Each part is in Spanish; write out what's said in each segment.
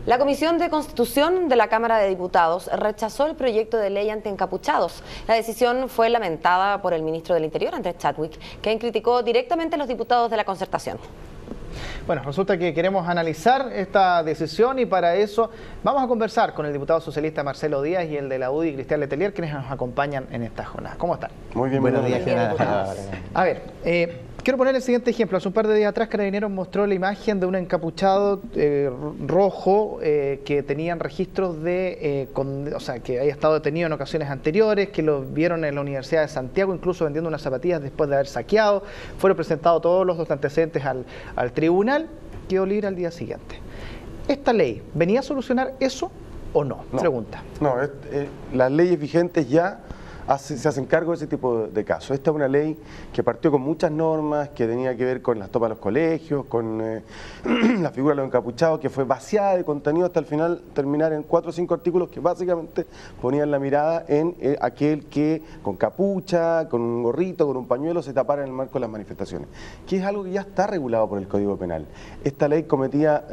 La Comisión de Constitución de la Cámara de Diputados rechazó el proyecto de ley anti-encapuchados. La decisión fue lamentada por el ministro del Interior, Andrés Chadwick, quien criticó directamente a los diputados de la concertación. Bueno, resulta que queremos analizar esta decisión y para eso vamos a conversar con el diputado socialista Marcelo Díaz y el de la UDI, Cristian Letelier, quienes nos acompañan en esta jornada. ¿Cómo están? Muy bien, buenos días. A ver, quiero poner el siguiente ejemplo. Hace un par de días atrás Carabineros mostró la imagen de un encapuchado rojo que tenían registros de, o sea, que había estado detenido en ocasiones anteriores, que lo vieron en la Universidad de Santiago, incluso vendiendo unas zapatillas después de haber saqueado. Fueron presentados todos los antecedentes al tribunal, quedó libre al día siguiente. ¿Esta ley venía a solucionar eso o no? Pregunta. No, las leyes vigentes ya se hacen cargo de ese tipo de casos. Esta es una ley que partió con muchas normas, que tenía que ver con las tomas de los colegios, con la figura de los encapuchados, que fue vaciada de contenido hasta el final terminar en 4 o 5 artículos que básicamente ponían la mirada en aquel que con capucha, con un gorrito, con un pañuelo se tapara en el marco de las manifestaciones, que es algo que ya está regulado por el Código Penal. Esta ley cometía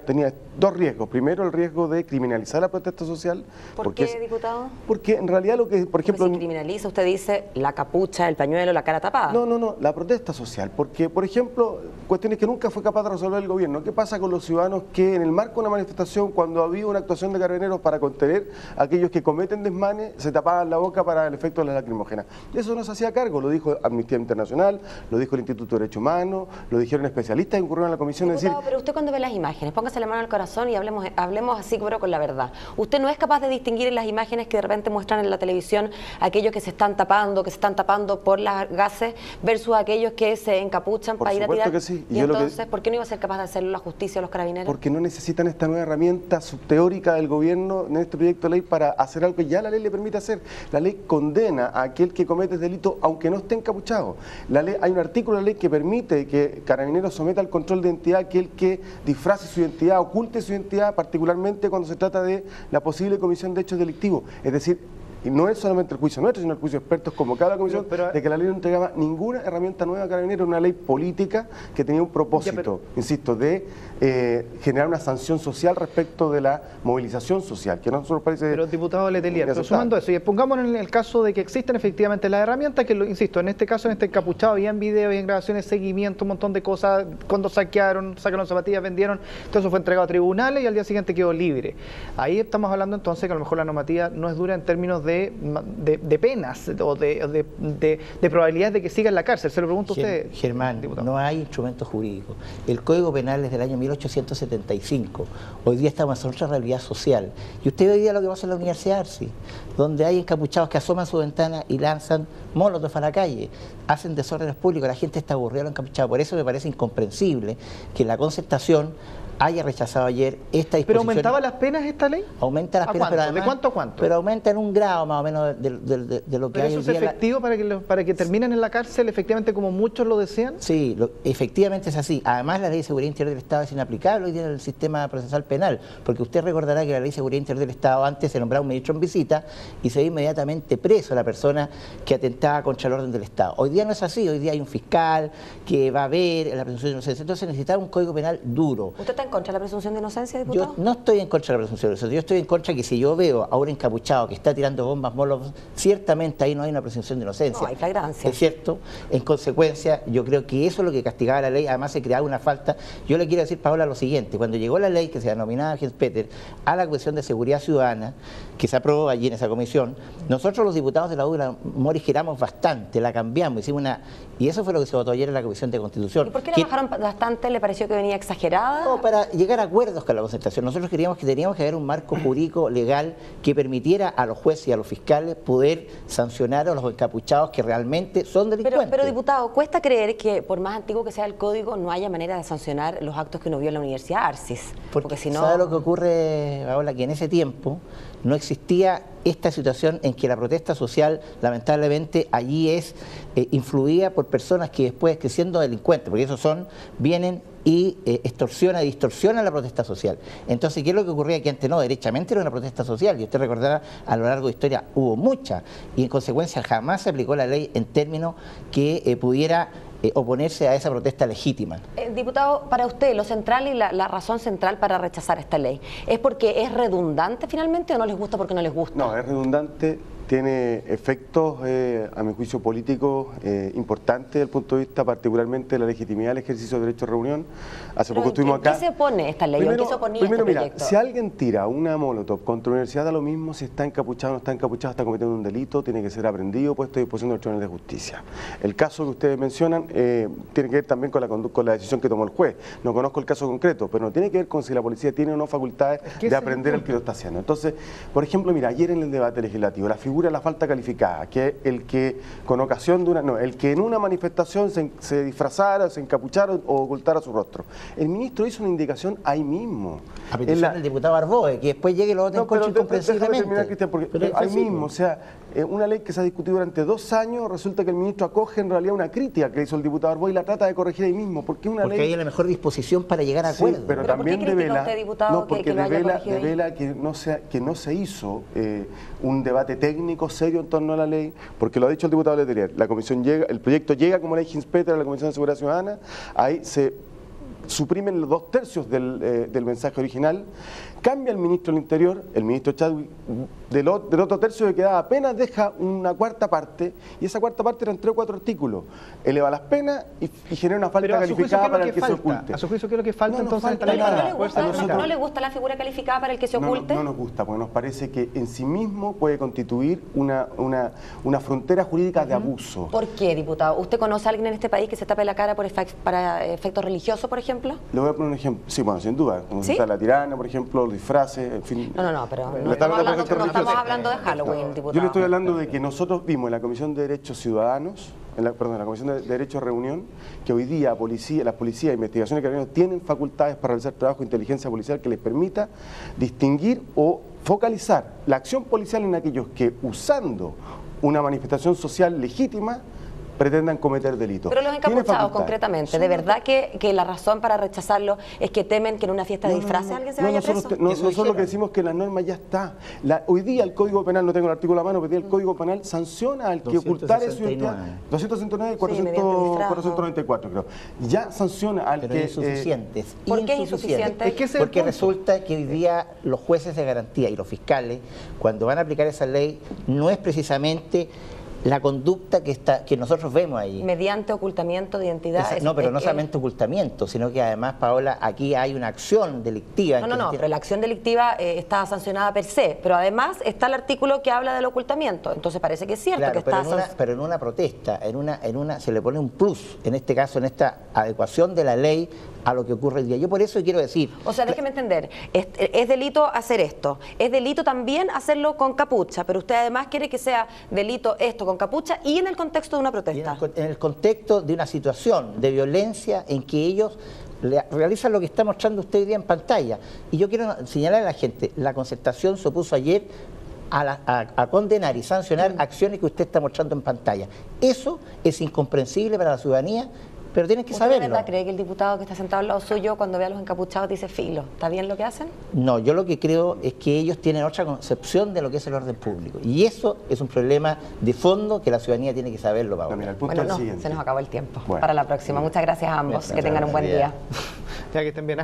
tenía dos riesgos. Primero, el riesgo de criminalizar la protesta social. ¿Por qué, diputado? Porque en realidad lo que, por ejemplo... Si criminaliza, usted dice la capucha, el pañuelo, la cara tapada. No, la protesta social. Porque, por ejemplo, cuestiones que nunca fue capaz de resolver el gobierno. ¿Qué pasa con los ciudadanos que en el marco de una manifestación, cuando había una actuación de Carabineros para contener a aquellos que cometen desmanes, se tapaban la boca para el efecto de las lacrimógenas? Y eso no se hacía cargo, lo dijo Amnistía Internacional, lo dijo el Instituto de Derechos Humanos, lo dijeron especialistas que ocurrieron en la comisión. Diputado, decir... pero usted cuando ve las imágenes, póngase la mano al corazón y hablemos así, pero con la verdad. Usted no es capaz de distinguir en las imágenes que de repente muestran en la televisión aquellos que se están tapando por las gases versus aquellos que se encapuchan para ir a tirar. Que sí. Y entonces, ¿por qué no iba a ser capaz de hacerlo la justicia o los carabineros? Porque no necesitan esta nueva herramienta subteórica del gobierno en este proyecto de ley para hacer algo que ya la ley le permite hacer. La ley condena a aquel que comete delito aunque no esté encapuchado. Hay un artículo de la ley que permite que Carabineros someta al control de identidad a aquel que disfrace su identidad, oculte su identidad, particularmente cuando se trata de la posible comisión de hechos delictivos. Es decir, y no es solamente el juicio nuestro, sino el juicio de expertos como cada comisión, de que la ley no entregaba ninguna herramienta nueva a Carabineros, una ley política que tenía un propósito, insisto, de generar una sanción social respecto de la movilización social, que no nos parece... Pero diputado Letelier, pero sumando eso, y pongámonos en el caso de que existen efectivamente las herramientas, que insisto, en este caso, en este encapuchado, habían videos, habían grabaciones, seguimiento, un montón de cosas, cuando sacaron zapatillas, vendieron, todo eso fue entregado a tribunales y al día siguiente quedó libre. Ahí estamos hablando entonces que a lo mejor la normativa no es dura en términos de penas o de probabilidades de que siga en la cárcel. Se lo pregunto a usted, Germán, diputado. No hay instrumentos jurídicos. El Código Penal es del año 1875. Hoy día estamos en otra realidad social. Y usted ve hoy día lo que pasa en la Universidad de Arci, donde hay encapuchados que asoman su ventana y lanzan molotov a la calle, hacen desórdenes públicos, la gente está aburrida de los encapuchados. Por eso me parece incomprensible que la concertación haya rechazado ayer esta disposición. ¿Pero aumentaba las penas esta ley? Aumenta las penas, pero además, ¿de cuánto a cuánto? Pero aumenta en un grado más o menos de lo que hay hoy día. ¿Pero eso es efectivo para que terminen en la cárcel, efectivamente, como muchos lo desean? Sí, efectivamente es así. Además, la Ley de Seguridad Interior del Estado es inaplicable hoy día en el sistema procesal penal, porque usted recordará que la Ley de Seguridad Interior del Estado antes se nombraba un ministro en visita y se ve inmediatamente preso a la persona que atentaba contra el orden del Estado. Hoy día no es así, hoy día hay un fiscal que va a ver la presunción de inocencia. Entonces necesitaba un código penal duro. ¿Usted está en contra de la presunción de inocencia, diputado? Yo no estoy en contra de la presunción de inocencia, yo estoy en contra que si yo veo a un encapuchado que está tirando bombas molotov, ciertamente ahí no hay una presunción de inocencia. No, hay flagrancia. Es cierto. En consecuencia, yo creo que eso es lo que castigaba la ley, además se creaba una falta. Yo le quiero decir, Paola, lo siguiente, cuando llegó la ley que se denominaba Hens-Peter a la Comisión de Seguridad Ciudadana, que se aprobó allí en esa comisión, nosotros los diputados de la UDI morigeramos bastante, la cambiamos, hicimos una... Y eso fue lo que se votó ayer en la Comisión de Constitución. ¿Y por qué la bajaron bastante? ¿Le pareció que venía exagerada? No, para llegar a acuerdos con la concertación. Nosotros creíamos que teníamos que haber un marco jurídico legal que permitiera a los jueces y a los fiscales poder sancionar a los encapuchados que realmente son delincuentes. Pero diputado, cuesta creer que por más antiguo que sea el código no haya manera de sancionar los actos que uno vio en la Universidad Arcis. Porque si no... ¿sabe lo que ocurre, Paola? Que en ese tiempo no existía esta situación en que la protesta social, lamentablemente, allí es influida por personas que después, que siendo delincuentes, porque esos vienen y distorsionan la protesta social. Entonces, ¿qué es lo que ocurría? Que antes no, derechamente era una protesta social, y usted recordará, a lo largo de la historia hubo mucha, y en consecuencia jamás se aplicó la ley en términos que pudiera oponerse a esa protesta legítima. Diputado, para usted, lo central y la razón central para rechazar esta ley, ¿es porque es redundante finalmente o no les gusta porque no les gusta? No, es redundante, tiene efectos, a mi juicio, políticos importantes desde el punto de vista particularmente de la legitimidad del ejercicio de derecho de reunión. Hace poco estuvimos acá. ¿En qué se opone esta ley? ¿En qué se oponía primero, este mira, proyecto? si alguien tira una molotov contra una universidad, da lo mismo si está encapuchado o no está encapuchado, está cometiendo un delito, tiene que ser aprendido, puesto a disposición del Tribunal de Justicia. El caso que ustedes mencionan tiene que ver también con la decisión que tomó el juez. No conozco el caso concreto, pero no tiene que ver con si la policía tiene o no facultades de aprender el que lo está haciendo. Entonces, por ejemplo, mira, ayer en el debate legislativo, la figura de la falta calificada, que es el que con ocasión de el que en una manifestación se disfrazara, se encapuchara o ocultara su rostro. El ministro hizo una indicación ahí mismo. A petición del diputado Arboe, que después llegue y lo voten en contra incomprensiblemente. Déjame terminar, Cristian, porque ahí mismo, o sea, una ley que se ha discutido durante 2 años, resulta que el ministro acoge en realidad una crítica que hizo el diputado Arboe y la trata de corregir ahí mismo, porque porque hay la mejor disposición para llegar a acuerdos. Sí, pero también devela, devela que no se hizo un debate técnico serio en torno a la ley, porque lo ha dicho el diputado Letelier, el proyecto llega como ley Hinspeter a la Comisión de Seguridad Ciudadana, ahí se suprimen los 2/3 del mensaje original, cambia el ministro del Interior, el ministro Chadwick, del otro tercio que quedaba apenas deja una cuarta parte, y esa cuarta parte eran 3 o 4 artículos, eleva las penas y genera una falta calificada para el que se oculte. ¿A su juicio qué es lo que falta entonces? ¿No le gusta la figura calificada para el que se oculte? No nos gusta, porque nos parece que en sí mismo puede constituir una frontera jurídica de abuso. ¿Por qué, diputado? ¿Usted conoce a alguien en este país que se tape la cara para efectos religiosos, por ejemplo? Le voy a poner un ejemplo. Sí, bueno, sin duda. Como está la tirana, por ejemplo, los disfraces, en fin. No, pero no estamos hablando de Halloween, diputado. Yo le estoy hablando de que nosotros vimos en la Comisión de Derechos Ciudadanos, en la Comisión de Derechos de Reunión, que hoy día las policías, investigaciones y carabineros tienen facultades para realizar trabajo de inteligencia policial que les permita distinguir o focalizar la acción policial en aquellos que, usando una manifestación social legítima, pretendan cometer delitos. Pero los encapuchados, concretamente, ¿de verdad que la razón para rechazarlo es que temen que en una fiesta de disfraces alguien se vaya preso? Nosotros lo que decimos es que la norma ya está. Hoy día el Código Penal, no tengo el artículo a mano, pero hoy día el Código Penal sanciona al que ocultare su identidad. 269 y 494, creo. Ya sanciona al pero que... insuficientes. ¿Por qué es insuficiente? Porque resulta que hoy día los jueces de garantía y los fiscales, cuando van a aplicar esa ley, no es precisamente la conducta que nosotros vemos ahí. Mediante ocultamiento de identidad. No, pero no solamente ocultamiento, sino que además, Paola, aquí hay una acción delictiva. No, pero la acción delictiva está sancionada per se, pero además está el artículo que habla del ocultamiento, entonces parece que es cierto que está... Pero en una protesta, se le pone un plus, en este caso, en esta adecuación de la ley a lo que ocurre el día. Yo por eso quiero decir... O sea, déjeme entender, es delito hacer esto, es delito también hacerlo con capucha, pero usted además quiere que sea delito esto con capucha y en el contexto de una protesta. En el contexto de una situación de violencia en que ellos realizan lo que está mostrando usted hoy día en pantalla. Y yo quiero señalar a la gente, la Concertación se opuso ayer a condenar y sancionar acciones que usted está mostrando en pantalla. Eso es incomprensible para la ciudadanía, pero tienen que saberlo. ¿De verdad cree que el diputado que está sentado al lado suyo cuando ve a los encapuchados dice filo? ¿Está bien lo que hacen? No, yo lo que creo es que ellos tienen otra concepción de lo que es el orden público. Y eso es un problema de fondo que la ciudadanía tiene que saberlo, Paola. No, mira, el punto es el siguiente. Se nos acabó el tiempo. Para la próxima. Muchas gracias a ambos. Que tengan un buen día. Ya que estén bien,